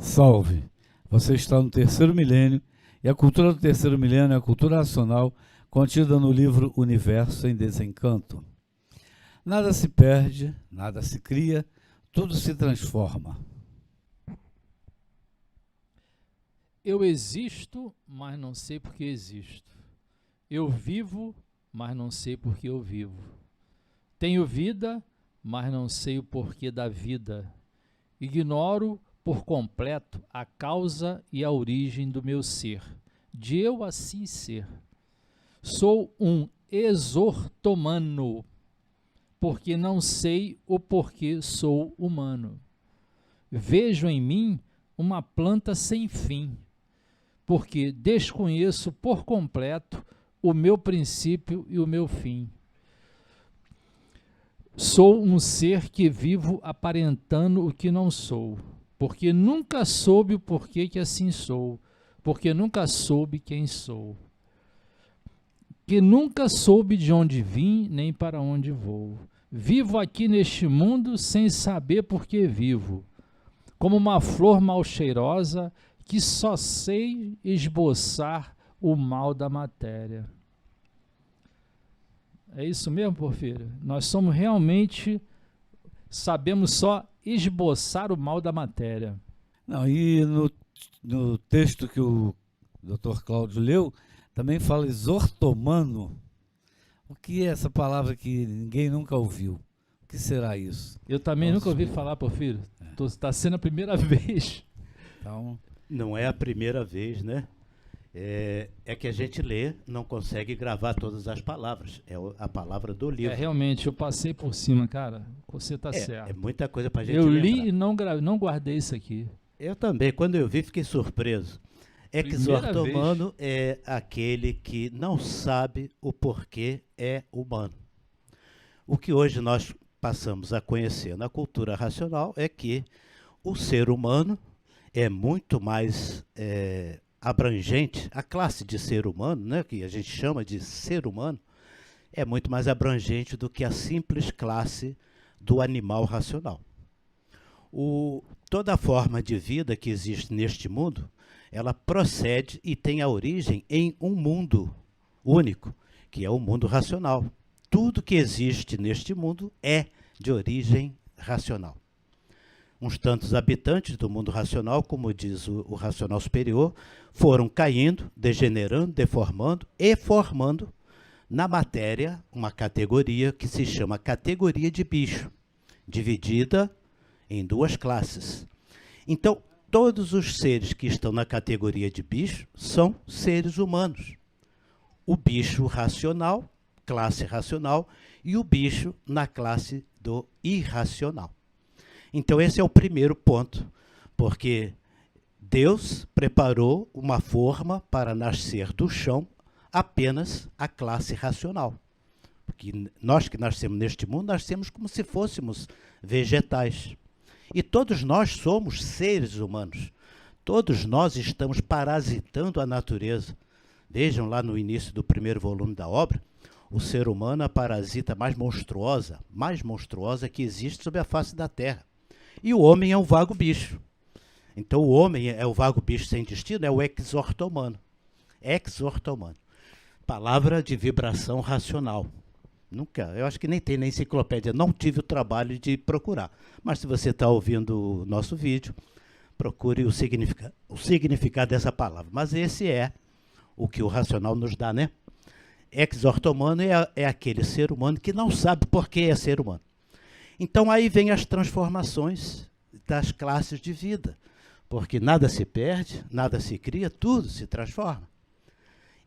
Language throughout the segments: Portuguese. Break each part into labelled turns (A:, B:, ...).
A: Salve! Você está no terceiro milênio e a cultura do terceiro milênio é a cultura racional contida no livro Universo em Desencanto. Nada se perde, nada se cria, tudo se transforma.
B: Eu existo, mas não sei porque existo. Eu vivo, mas não sei porque eu vivo. Tenho vida, mas não sei o porquê da vida. Ignoro por completo a causa e a origem do meu ser, de eu assim ser. Sou um exortomano, porque não sei o porquê sou humano. Vejo em mim uma planta sem fim, porque desconheço por completo o meu princípio e o meu fim. Sou um ser que vivo aparentando o que não sou, porque nunca soube o porquê que assim sou, porque nunca soube quem sou, que nunca soube de onde vim nem para onde vou. Vivo aqui neste mundo sem saber por que vivo, como uma flor mal cheirosa que só sei esboçar o mal da matéria. É isso mesmo, Porfírio? Nós somos realmente, sabemos só esboçar o mal da matéria.
A: Não, e no texto que o Dr. Cláudio leu, também fala exortomano. O que é essa palavra que ninguém nunca ouviu? O que será isso?
B: Eu também nunca ouvi falar, Porfírio. Está sendo a primeira vez.
A: Então,
C: Não é a primeira vez, né? É que a gente lê, não consegue gravar todas as palavras. É a palavra do livro.
B: Realmente, eu passei por cima, cara. Você está
C: É
B: certo.
C: muita coisa pra gente
B: Eu
C: lembrar.
B: li e não guardei isso aqui.
C: Eu também, quando eu vi, fiquei surpreso. Exortomano é aquele que não sabe o porquê é humano. O que hoje nós passamos a conhecer na cultura racional é que o ser humano é muito mais abrangente. A classe de ser humano, né, que a gente chama de ser humano, é muito mais abrangente do que a simples classe do animal racional. Toda forma de vida que existe neste mundo, ela procede e tem a origem em um mundo único, que é o mundo racional. Tudo que existe neste mundo é de origem racional. Uns tantos habitantes do mundo racional, como diz o racional superior, foram caindo, degenerando, deformando e formando na matéria uma categoria que se chama categoria de bicho, dividida em duas classes. Então, todos os seres que estão na categoria de bicho são seres humanos. O bicho racional, classe racional, e o bicho na classe do irracional. Então, esse é o primeiro ponto, porque Deus preparou uma forma para nascer do chão apenas a classe racional. Porque nós que nascemos neste mundo, nascemos como se fôssemos vegetais. E todos nós somos seres humanos. Todos nós estamos parasitando a natureza. Vejam lá no início do primeiro volume da obra, o ser humano é a parasita mais monstruosa que existe sobre a face da Terra. E o homem é o vago bicho. Então o homem é o vago bicho sem destino, é o exortomano. Exortomano. Palavra de vibração racional. Nunca, eu acho que nem tem na enciclopédia, não tive o trabalho de procurar. Mas se você está ouvindo o nosso vídeo, procure o significado dessa palavra. Mas esse é o que o racional nos dá, né? Exortomano é aquele ser humano que não sabe por que é ser humano. Então aí vem as transformações das classes de vida, porque nada se perde, nada se cria, tudo se transforma.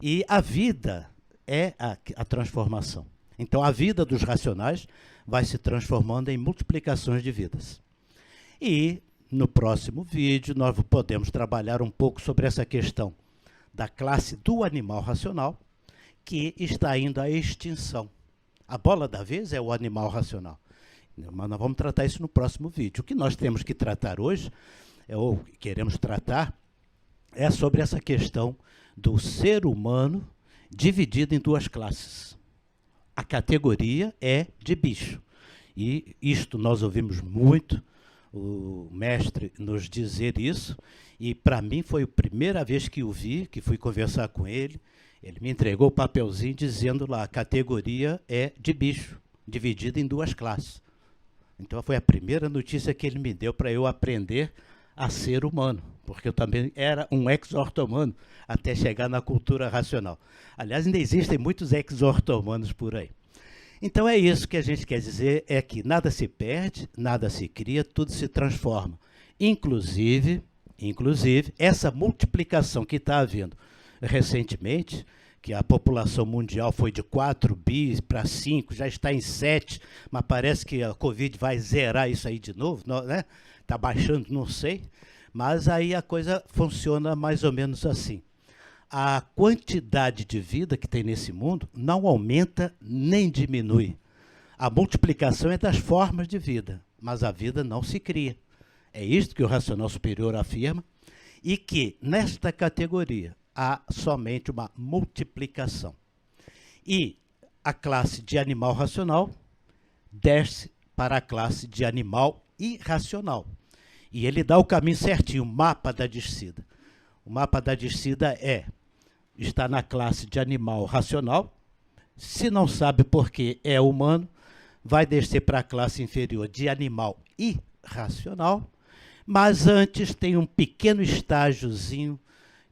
C: E a vida é a transformação. Então, a vida dos racionais vai se transformando em multiplicações de vidas. E, no próximo vídeo, nós podemos trabalhar um pouco sobre essa questão da classe do animal racional, que está indo à extinção. A bola da vez é o animal racional. Mas nós vamos tratar isso no próximo vídeo. O que nós temos que tratar hoje, ou queremos tratar, é sobre essa questão do ser humano dividido em duas classes. A categoria é de bicho. E isto nós ouvimos muito o mestre nos dizer isso, e para mim foi a primeira vez que o vi, que fui conversar com ele. Ele me entregou o papelzinho dizendo lá, a categoria é de bicho, dividida em 2 classes. Então foi a primeira notícia que ele me deu para eu aprender a ser humano, porque eu também era um ex-ortomano até chegar na cultura racional. Aliás, ainda existem muitos ex-ortomanos por aí. Então é isso que a gente quer dizer, é que nada se perde, nada se cria, tudo se transforma. Inclusive essa multiplicação que está havendo recentemente, que a população mundial foi de 4 bi para 5, já está em 7, mas parece que a Covid vai zerar isso aí de novo, né? Está baixando, não sei, mas aí a coisa funciona mais ou menos assim. A quantidade de vida que tem nesse mundo não aumenta nem diminui. A multiplicação é das formas de vida, mas a vida não se cria. É isto que o racional superior afirma, e que nesta categoria há somente uma multiplicação. E a classe de animal racional desce para a classe de animal irracional. E ele dá o caminho certinho, o mapa da descida. O mapa da descida está na classe de animal racional. Se não sabe por que é humano, vai descer para a classe inferior de animal irracional, mas antes tem um pequeno estágiozinho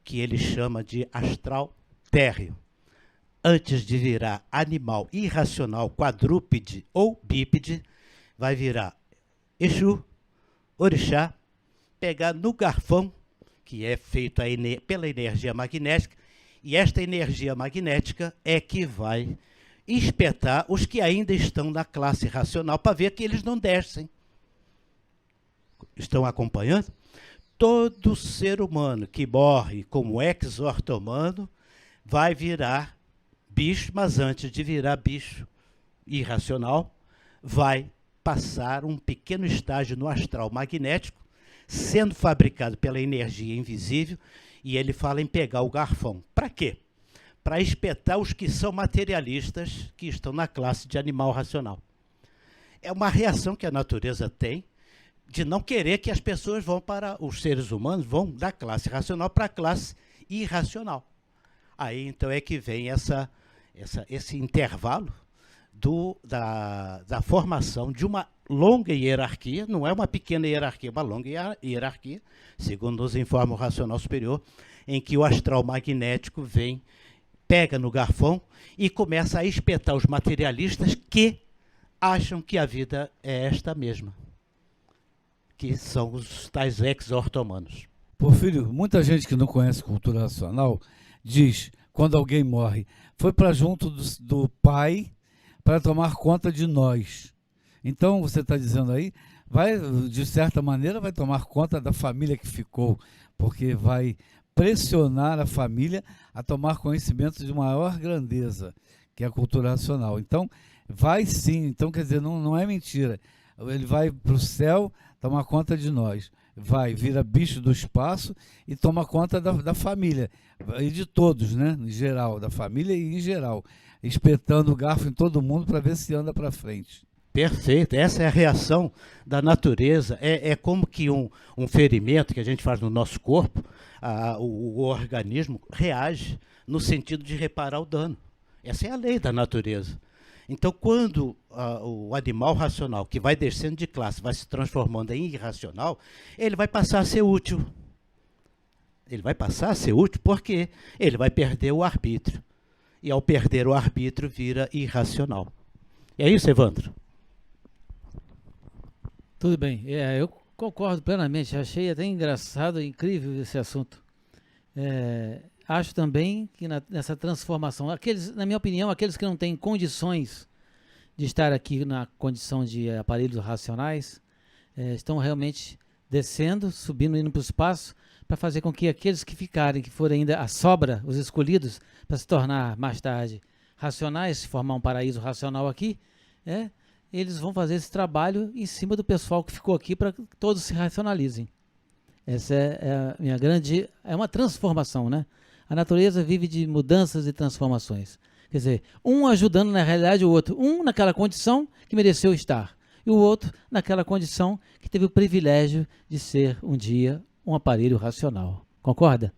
C: que ele chama de astral térreo. Antes de virar animal irracional, quadrúpede ou bípede, vai virar Exu, orixá, pegar no garfão, que é feito pela energia magnética, e esta energia magnética é que vai espetar os que ainda estão na classe racional para ver que eles não descem. Estão acompanhando? Todo ser humano que morre como ex-ortomano vai virar bicho, mas antes de virar bicho irracional, vai passar um pequeno estágio no astral magnético, sendo fabricado pela energia invisível, e ele fala em pegar o garfão. Para quê? Para espetar os que são materialistas, que estão na classe de animal racional. É uma reação que a natureza tem de não querer que as pessoas vão para, os seres humanos vão da classe racional para a classe irracional. Aí então é que vem esse intervalo da formação de uma longa hierarquia, não é uma pequena hierarquia, uma longa hierarquia, segundo nos informa o racional superior, em que o astral magnético pega no garfão e começa a espetar os materialistas que acham que a vida é esta mesma, que são os tais ex-ortomanos.
A: Porfírio, muita gente que não conhece cultura racional diz, quando alguém morre, foi para junto do pai para tomar conta de nós. Então, você está dizendo aí, de certa maneira, vai tomar conta da família que ficou, porque vai pressionar a família a tomar conhecimento de maior grandeza, que é a cultura racional. Então, vai sim, então quer dizer, não é mentira. Ele vai para o céu tomar conta de nós, vira bicho do espaço e toma conta da família, e de todos, né, em geral, da família e em geral, espetando o garfo em todo mundo para ver se anda para frente.
C: Perfeito, essa é a reação da natureza, é como que um ferimento que a gente faz no nosso corpo, o organismo reage no sentido de reparar o dano. Essa é a lei da natureza. Então, quando o animal racional, que vai descendo de classe, vai se transformando em irracional, ele vai passar a ser útil. Ele vai passar a ser útil porque ele vai perder o arbítrio. E ao perder o arbítrio, vira irracional. É isso, Evandro?
B: Tudo bem, eu concordo plenamente, achei até engraçado e incrível esse assunto. Acho também que nessa transformação, na minha opinião, aqueles que não têm condições de estar aqui na condição de aparelhos racionais, estão realmente descendo, subindo, indo para o espaço, para fazer com que aqueles que ficarem, que forem ainda a sobra, os escolhidos, para se tornar mais tarde racionais, se formar um paraíso racional aqui, eles vão fazer esse trabalho em cima do pessoal que ficou aqui para que todos se racionalizem. Essa é a minha grande... É uma transformação, né? A natureza vive de mudanças e transformações. Quer dizer, um ajudando na realidade o outro. Um naquela condição que mereceu estar.
D: e o outro naquela condição que teve o privilégio de ser um dia um aparelho racional. Concorda?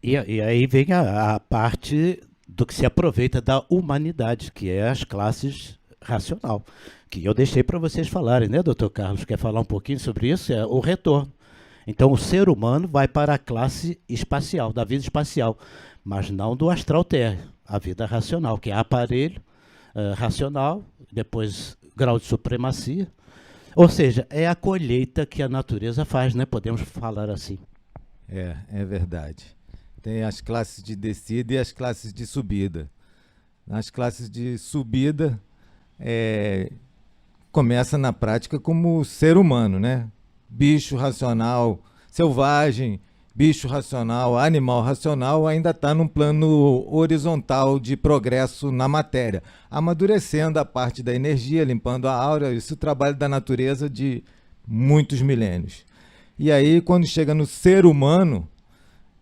C: E aí vem a parte do que se aproveita da humanidade, que é as classes racional, que eu deixei para vocês falarem, né, doutor Carlos? Quer falar um pouquinho sobre isso? É o retorno. Então, o ser humano vai para a classe espacial, da vida espacial, mas não do astral terra, a vida racional, que é aparelho racional, depois grau de supremacia. Ou seja, é a colheita que a natureza faz, né? Podemos falar assim.
E: É verdade. Tem as classes de descida e as classes de subida. Nas classes de subida, começa na prática como ser humano, né? Bicho racional, selvagem, bicho racional, animal racional, ainda está num plano horizontal de progresso na matéria, amadurecendo a parte da energia, limpando a aura, isso é o trabalho da natureza de muitos milênios. E aí, quando chega no ser humano,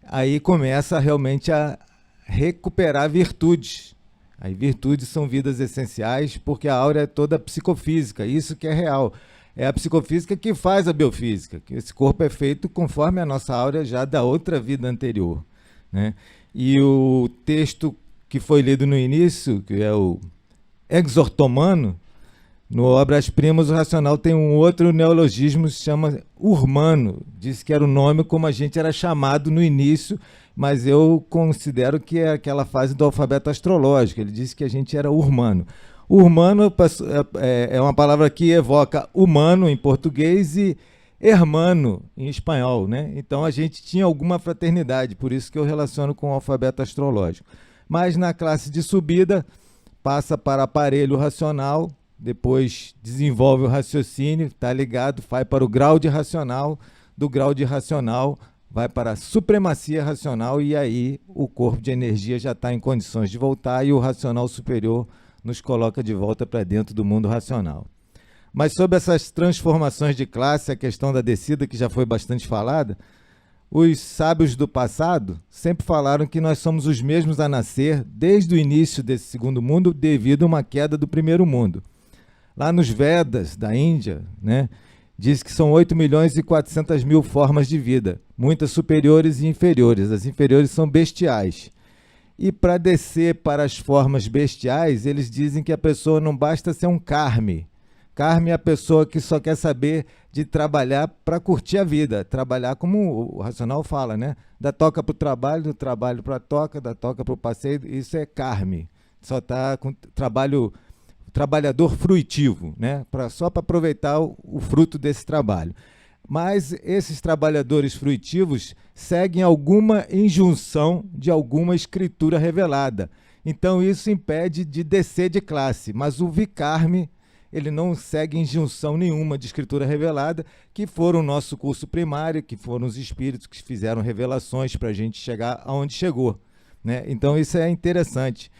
E: aí começa realmente a recuperar virtudes. Aí virtudes são vidas essenciais, porque a aura é toda psicofísica, isso que é real. É a psicofísica que faz a biofísica, que esse corpo é feito conforme a nossa aura já da outra vida anterior, né? E o texto que foi lido no início, que é o Exortomano, no Obras Primas, o racional tem um outro neologismo, se chama Urmano. Diz que era o nome como a gente era chamado no início, mas eu considero que é aquela fase do alfabeto astrológico. Ele disse que a gente era Urmano. Urmano é uma palavra que evoca humano em português e hermano em espanhol, né? Então a gente tinha alguma fraternidade, por isso que eu relaciono com o alfabeto astrológico. Mas na classe de subida, passa para aparelho racional, depois desenvolve o raciocínio, está ligado, vai para o grau de racional, do grau de racional vai para a supremacia racional e aí o corpo de energia já está em condições de voltar e o racional superior nos coloca de volta para dentro do mundo racional. Mas sobre essas transformações de classe, a questão da descida, que já foi bastante falada, os sábios do passado sempre falaram que nós somos os mesmos a nascer desde o início desse segundo mundo devido a uma queda do primeiro mundo. Lá nos Vedas da Índia, né, diz que são 8.400.000 formas de vida, muitas superiores e inferiores. As inferiores são bestiais. E para descer para as formas bestiais, eles dizem que a pessoa não basta ser um karmi. Karmi é a pessoa que só quer saber de trabalhar para curtir a vida. Trabalhar como o racional fala, né? Da toca para o trabalho, do trabalho para a toca, da toca para o passeio. Isso é karmi. Só está com trabalhador fruitivo, né? Só para aproveitar o fruto desse trabalho. Mas esses trabalhadores fruitivos seguem alguma injunção de alguma escritura revelada. Então isso impede de descer de classe. Mas o Vikarmi, ele não segue injunção nenhuma de escritura revelada, que foram o nosso curso primário, que foram os espíritos que fizeram revelações para a gente chegar aonde chegou, né? Então isso é interessante.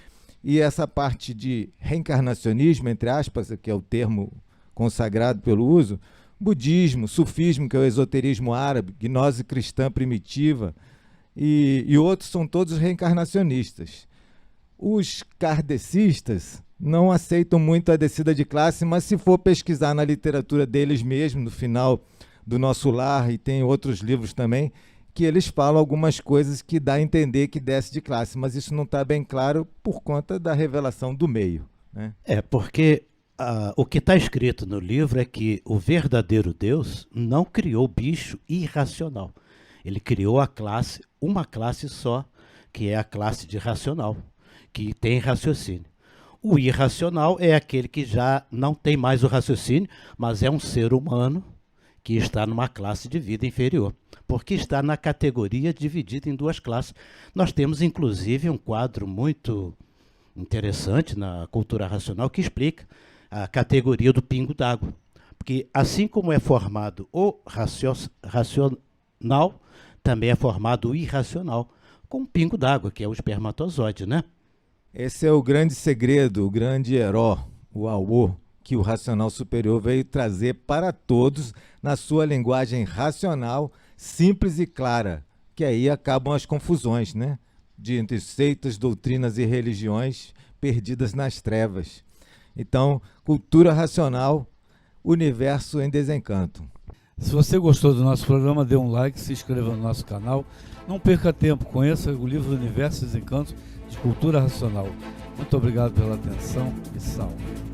E: E essa parte de reencarnacionismo, entre aspas, que é o termo consagrado pelo uso, budismo, sufismo, que é o esoterismo árabe, gnose cristã primitiva, e outros são todos reencarnacionistas. Os kardecistas não aceitam muito a descida de classe, mas se for pesquisar na literatura deles mesmo, no final do Nosso Lar, e tem outros livros também, que eles falam algumas coisas que dá a entender que desce de classe, mas isso não está bem claro por conta da revelação do meio, né?
C: Porque o que está escrito no livro é que o verdadeiro Deus não criou bicho irracional. Ele criou uma classe só, que é a classe de racional, que tem raciocínio. O irracional é aquele que já não tem mais o raciocínio, mas é um ser humano que está numa classe de vida inferior, porque está na categoria dividida em duas classes. Nós temos, inclusive, um quadro muito interessante na cultura racional que explica a categoria do pingo d'água. Porque assim como é formado o racional, também é formado o irracional, com um pingo d'água, que é o espermatozoide, né?
E: Esse é o grande segredo, o grande herói, o Awo, que o racional superior veio trazer para todos na sua linguagem racional, simples e clara, que aí acabam as confusões, né? Entre seitas, doutrinas e religiões perdidas nas trevas. Então, cultura racional, universo em desencanto.
A: Se você gostou do nosso programa, dê um like, se inscreva no nosso canal. Não perca tempo, conheça o livro Universo e Desencanto de Cultura Racional. Muito obrigado pela atenção e salve.